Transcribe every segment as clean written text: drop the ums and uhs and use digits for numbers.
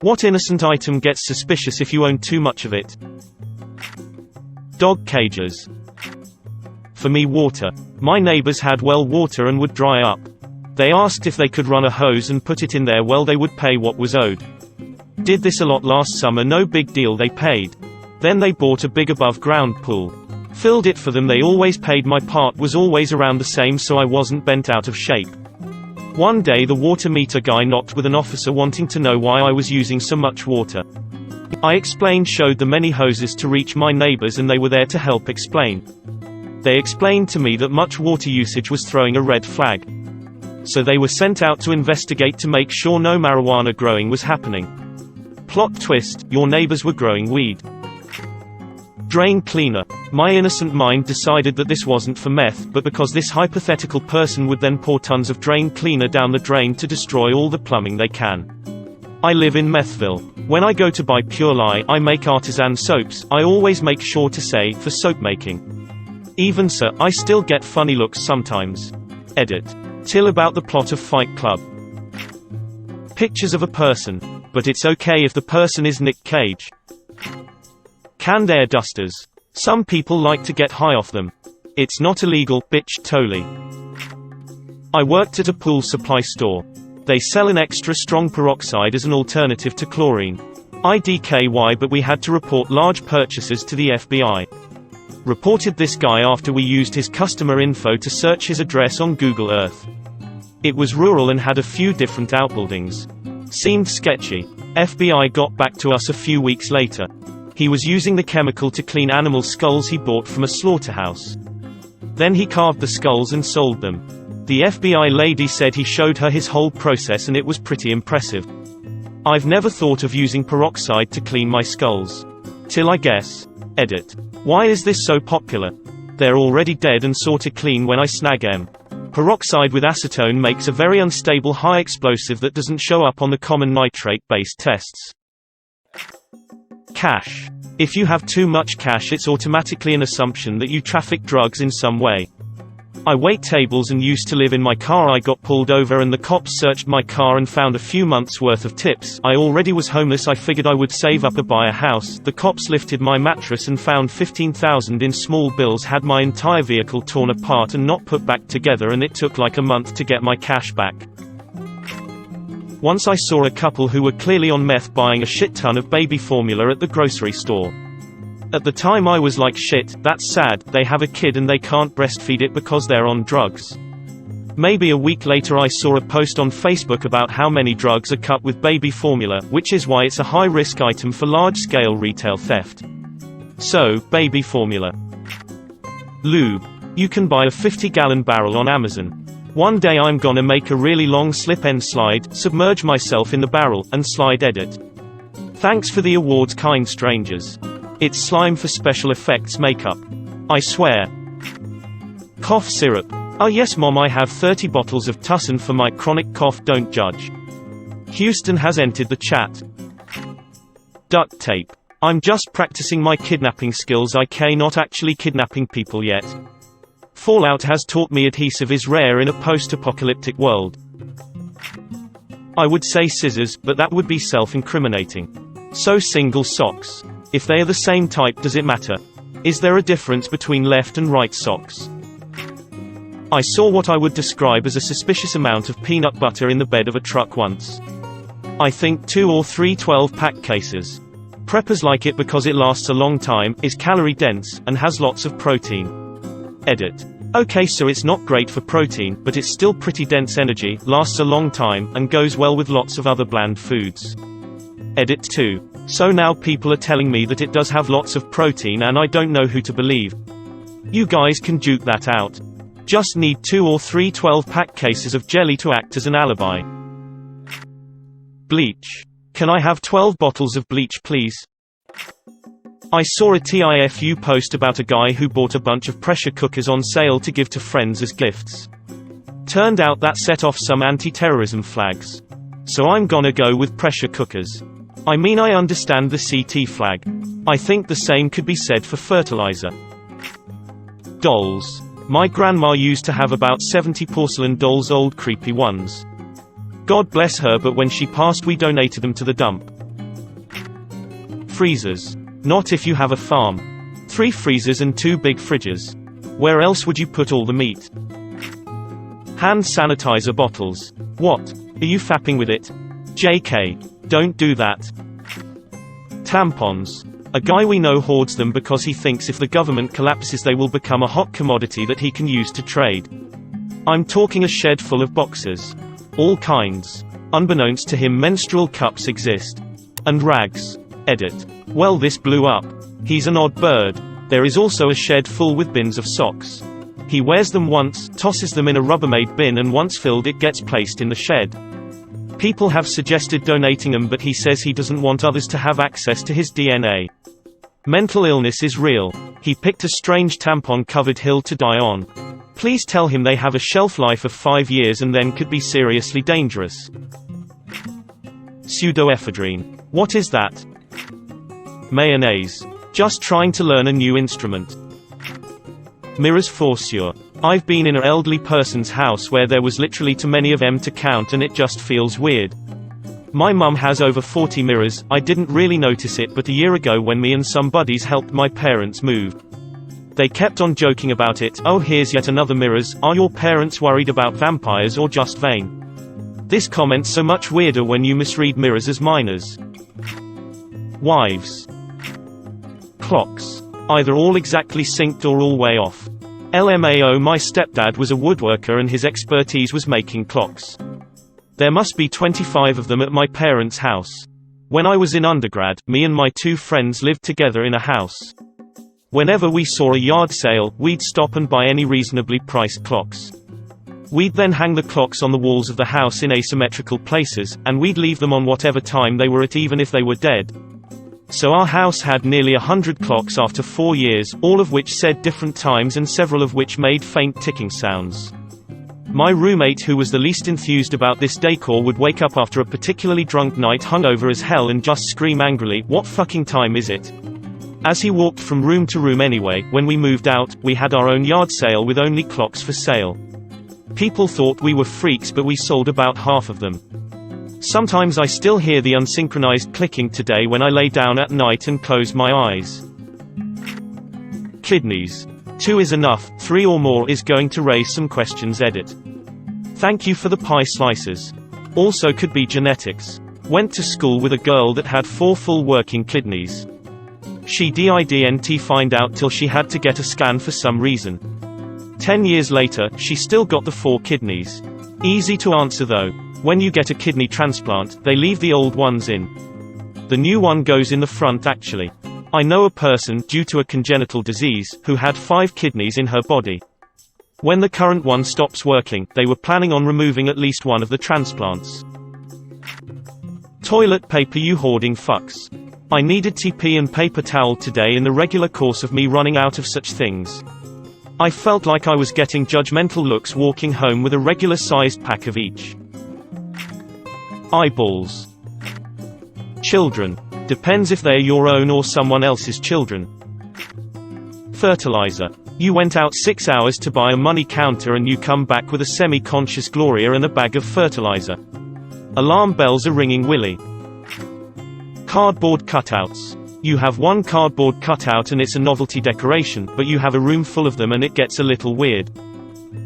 What innocent item gets suspicious if you own too much of it? Dog cages. For me, water. My neighbors had well water and would dry up. They asked if they could run a hose and put it in their well, they would pay what was owed. Did this a lot last summer, no big deal, they paid. Then they bought a big above ground pool. Filled it for them, they always paid, my part was always around the same so I wasn't bent out of shape. One day the water meter guy knocked with an officer wanting to know why I was using so much water. I explained, showed the many hoses to reach my neighbors, and they were there to help explain. They explained to me that much water usage was throwing a red flag. So they were sent out to investigate to make sure no marijuana growing was happening. Plot twist, your neighbors were growing weed. Drain cleaner. My innocent mind decided that this wasn't for meth, but because this hypothetical person would then pour tons of drain cleaner down the drain to destroy all the plumbing they can. I live in Methville. When I go to buy Pure Lye, I make artisan soaps. I always make sure to say, for soap making. Even so, I still get funny looks sometimes. Edit. Till about the plot of Fight Club. Pictures of a person. But it's okay if the person is Nick Cage. Canned air dusters. Some people like to get high off them. It's not illegal, bitch, totally. I worked at a pool supply store. They sell an extra strong peroxide as an alternative to chlorine. IDKY, but we had to report large purchases to the FBI. Reported this guy after we used his customer info to search his address on Google Earth. It was rural and had a few different outbuildings. Seemed sketchy. FBI got back to us a few weeks later. He was using the chemical to clean animal skulls he bought from a slaughterhouse. Then he carved the skulls and sold them. The FBI lady said he showed her his whole process and it was pretty impressive. I've never thought of using peroxide to clean my skulls. Till I guess. Edit. Why is this so popular? They're already dead and sorta clean when I snag them. Peroxide with acetone makes a very unstable high explosive that doesn't show up on the common nitrate-based tests. Cash. If you have too much cash, it's automatically an assumption that you traffic drugs in some way. I wait tables and used to live in my car. I got pulled over and the cops searched my car and found a few months worth of tips. I already was homeless. I figured I would save up and buy a house. The cops lifted my mattress and found $15,000 in small bills, had my entire vehicle torn apart and not put back together, and it took like a month to get my cash back. Once I saw a couple who were clearly on meth buying a shit ton of baby formula at the grocery store. At the time I was like, shit, that's sad, they have a kid and they can't breastfeed it because they're on drugs. Maybe a week later I saw a post on Facebook about how many drugs are cut with baby formula, which is why it's a high-risk item for large-scale retail theft. So, baby formula. Lube. You can buy a 50-gallon barrel on Amazon. One day I'm gonna make a really long slip-end slide, submerge myself in the barrel, and slide edit. Thanks for the awards, kind strangers. It's slime for special effects makeup. I swear. Cough syrup. Oh yes mom, I have 30 bottles of Tussin for my chronic cough, don't judge. Houston has entered the chat. Duct tape. I'm just practicing my kidnapping skills, not actually kidnapping people yet. Fallout has taught me adhesive is rare in a post-apocalyptic world. I would say scissors, but that would be self-incriminating. So single socks. If they are the same type, does it matter? Is there a difference between left and right socks? I saw what I would describe as a suspicious amount of peanut butter in the bed of a truck once. I think 2 or 3 12-pack cases. Preppers like it because it lasts a long time, is calorie dense, and has lots of protein. Edit. Okay, so it's not great for protein, but it's still pretty dense energy, lasts a long time, and goes well with lots of other bland foods. Edit 2. So now people are telling me that it does have lots of protein and I don't know who to believe. You guys can duke that out. Just need 2 or 3 12-pack cases of jelly to act as an alibi. Bleach. Can I have 12 bottles of bleach please? I saw a TIFU post about a guy who bought a bunch of pressure cookers on sale to give to friends as gifts. Turned out that set off some anti-terrorism flags. So I'm gonna go with pressure cookers. I mean, I understand the CT flag. I think the same could be said for fertilizer. Dolls. My grandma used to have about 70 porcelain dolls, old creepy ones. God bless her, but when she passed we donated them to the dump. Freezers. Not if you have a farm. 3 freezers and 2 big fridges. Where else would you put all the meat? Hand sanitizer bottles. What? Are you fapping with it? JK. Don't do that. Tampons. A guy we know hoards them because he thinks if the government collapses they will become a hot commodity that he can use to trade. I'm talking a shed full of boxes. All kinds. Unbeknownst to him, menstrual cups exist. And rags. Edit. Well, this blew up. He's an odd bird. There is also a shed full with bins of socks. He wears them once, tosses them in a Rubbermaid bin, and once filled it gets placed in the shed. People have suggested donating them, but he says he doesn't want others to have access to his DNA. Mental illness is real. He picked a strange tampon-covered hill to die on. Please tell him they have a shelf life of 5 years and then could be seriously dangerous. Pseudoephedrine. What is that? Mayonnaise. Just trying to learn a new instrument. Mirrors for sure. I've been in an elderly person's house where there was literally too many of them to count, and it just feels weird. My mum has over 40 mirrors. I didn't really notice it, but a year ago when me and some buddies helped my parents move, they kept on joking about it. Oh, here's yet another mirrors. Are your parents worried about vampires or just vain? This comment's so much weirder when you misread mirrors as minors. Wives. Clocks. Either all exactly synced or all way off. LMAO. My stepdad was a woodworker and his expertise was making clocks. There must be 25 of them at my parents' house. When I was in undergrad, me and my 2 friends lived together in a house. Whenever we saw a yard sale, we'd stop and buy any reasonably priced clocks. We'd then hang the clocks on the walls of the house in asymmetrical places, and we'd leave them on whatever time they were at, even if they were dead. So our house had nearly 100 clocks after 4 years, all of which said different times and several of which made faint ticking sounds. My roommate, who was the least enthused about this decor, would wake up after a particularly drunk night hungover as hell and just scream angrily, "What fucking time is it?" As he walked from room to room anyway. When we moved out, we had our own yard sale with only clocks for sale. People thought we were freaks, but we sold about half of them. Sometimes I still hear the unsynchronized clicking today when I lay down at night and close my eyes. Kidneys. 2 is enough, 3 or more is going to raise some questions. Edit. Thank you for the pie slices. Also could be genetics. Went to school with a girl that had 4 full working kidneys. She didn't find out till she had to get a scan for some reason. 10 years later, she still got the 4 kidneys. Easy to answer though. When you get a kidney transplant, they leave the old ones in. The new one goes in the front actually. I know a person, due to a congenital disease, who had 5 kidneys in her body. When the current one stops working, they were planning on removing at least one of the transplants. Toilet paper. You hoarding fucks. I needed TP and paper towel today in the regular course of me running out of such things. I felt like I was getting judgmental looks walking home with a regular-sized pack of each. Eyeballs. Children. Depends if they're your own or someone else's children. Fertilizer. You went out 6 hours to buy a money counter and you come back with a semi-conscious Gloria and a bag of fertilizer. Alarm bells are ringing. Willy. Cardboard cutouts. You have one cardboard cutout and it's a novelty decoration, but you have a room full of them and it gets a little weird.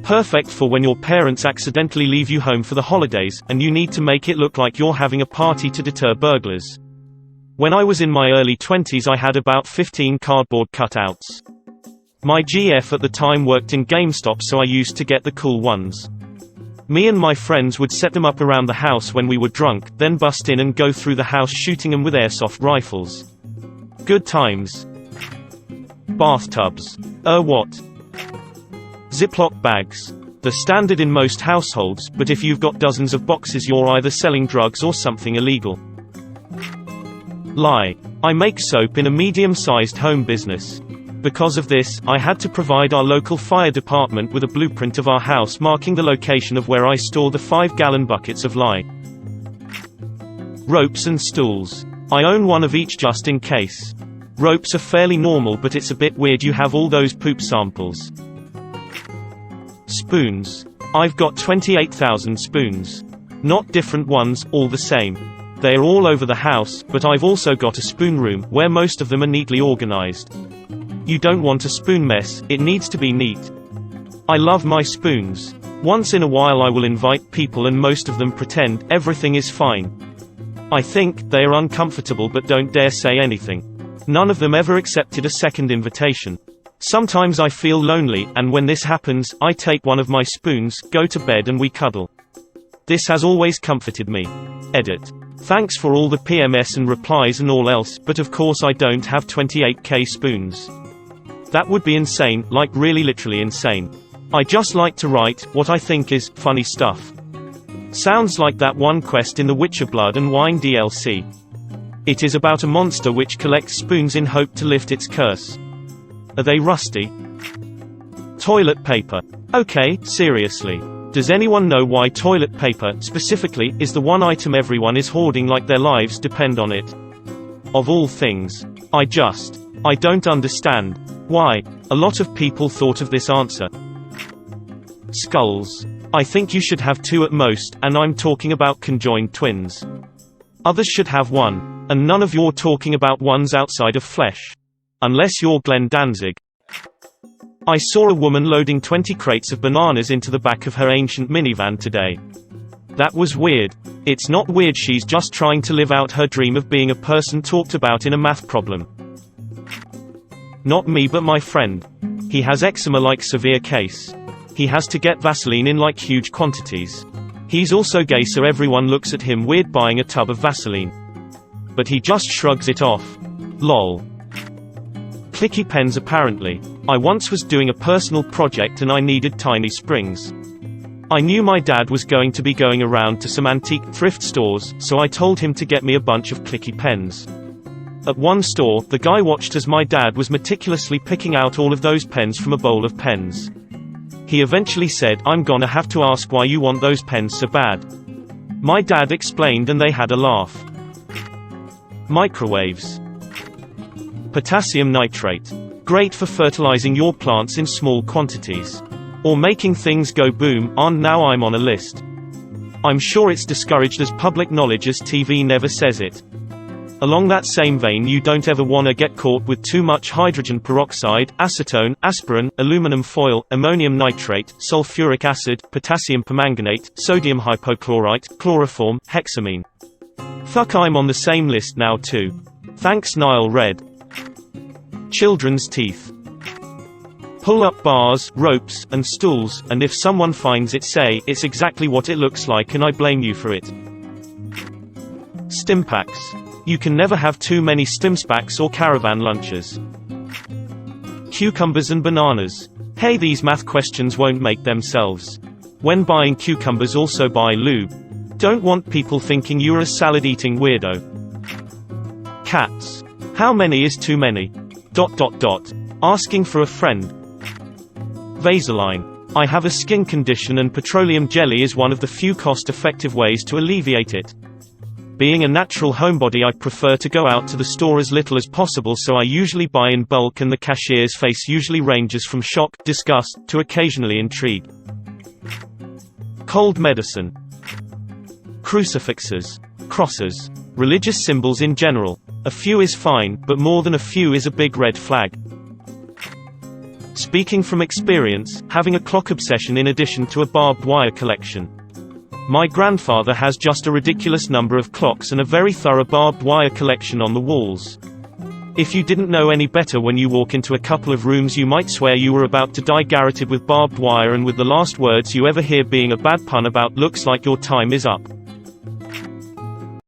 Perfect for when your parents accidentally leave you home for the holidays, and you need to make it look like you're having a party to deter burglars. When I was in my early 20s I had about 15 cardboard cutouts. My GF at the time worked in GameStop, so I used to get the cool ones. Me and my friends would set them up around the house when we were drunk, then bust in and go through the house shooting them with airsoft rifles. Good times. Bathtubs. What? Ziploc bags. The standard in most households, but if you've got dozens of boxes you're either selling drugs or something illegal. Lie. I make soap in a medium-sized home business. Because of this, I had to provide our local fire department with a blueprint of our house marking the location of where I store the 5-gallon buckets of lye. Ropes and stools. I own one of each just in case. Ropes are fairly normal, but it's a bit weird you have all those poop samples. Spoons. I've got 28,000 spoons. Not different ones, all the same. They are all over the house, but I've also got a spoon room, where most of them are neatly organized. You don't want a spoon mess, it needs to be neat. I love my spoons. Once in a while I will invite people and most of them pretend everything is fine. I think they are uncomfortable but don't dare say anything. None of them ever accepted a second invitation. Sometimes I feel lonely, and when this happens, I take one of my spoons, go to bed and we cuddle. This has always comforted me. Edit. Thanks for all the PMS and replies and all else, but of course I don't have 28k spoons. That would be insane, like really literally insane. I just like to write what I think is funny stuff. Sounds like that one quest in the Witcher Blood and Wine DLC. It is about a monster which collects spoons in hope to lift its curse. Are they rusty? Toilet paper. Okay, seriously. Does anyone know why toilet paper, specifically, is the one item everyone is hoarding like their lives depend on it? Of all things. I don't understand. Why? A lot of people thought of this answer. Skulls. I think you should have 2 at most, and I'm talking about conjoined twins. Others should have 1. And none of you're talking about ones outside of flesh. Unless you're Glenn Danzig. I saw a woman loading 20 crates of bananas into the back of her ancient minivan today. That was weird. It's not weird, she's just trying to live out her dream of being a person talked about in a math problem. Not me but my friend. He has eczema like severe case. He has to get Vaseline in like huge quantities. He's also gay so everyone looks at him weird buying a tub of Vaseline. But he just shrugs it off. Lol. Clicky pens apparently. I once was doing a personal project and I needed tiny springs. I knew my dad was going to be going around to some antique thrift stores, so I told him to get me a bunch of clicky pens. At one store, the guy watched as my dad was meticulously picking out all of those pens from a bowl of pens. He eventually said, "I'm gonna have to ask why you want those pens so bad." My dad explained and they had a laugh. Microwaves. Potassium nitrate. Great for fertilizing your plants in small quantities. Or making things go boom, and now I'm on a list. I'm sure it's discouraged as public knowledge as TV never says it. Along that same vein, you don't ever wanna get caught with too much hydrogen peroxide, acetone, aspirin, aluminum foil, ammonium nitrate, sulfuric acid, potassium permanganate, sodium hypochlorite, chloroform, hexamine. Fuck, I'm on the same list now too. Thanks Nile Red. Children's teeth. Pull-up bars, ropes, and stools, and if someone finds it, say, "It's exactly what it looks like and I blame you for it." Stimpaks. You can never have too many Stimpaks or caravan lunches. Cucumbers and bananas. Hey, these math questions won't make themselves. When buying cucumbers, also buy lube. Don't want people thinking you're a salad-eating weirdo. Cats. How many is too many? ... Asking for a friend. Vaseline. I have a skin condition and petroleum jelly is one of the few cost-effective ways to alleviate it. Being a natural homebody, I prefer to go out to the store as little as possible, so I usually buy in bulk and the cashier's face usually ranges from shock, disgust, to occasionally intrigue. Cold medicine. Crucifixes. Crosses. Religious symbols in general. A few is fine, but more than a few is a big red flag. Speaking from experience, having a clock obsession in addition to a barbed wire collection. My grandfather has just a ridiculous number of clocks and a very thorough barbed wire collection on the walls. If you didn't know any better, when you walk into a couple of rooms you might swear you were about to die garroted with barbed wire, and with the last words you ever hear being a bad pun about "looks like your time is up."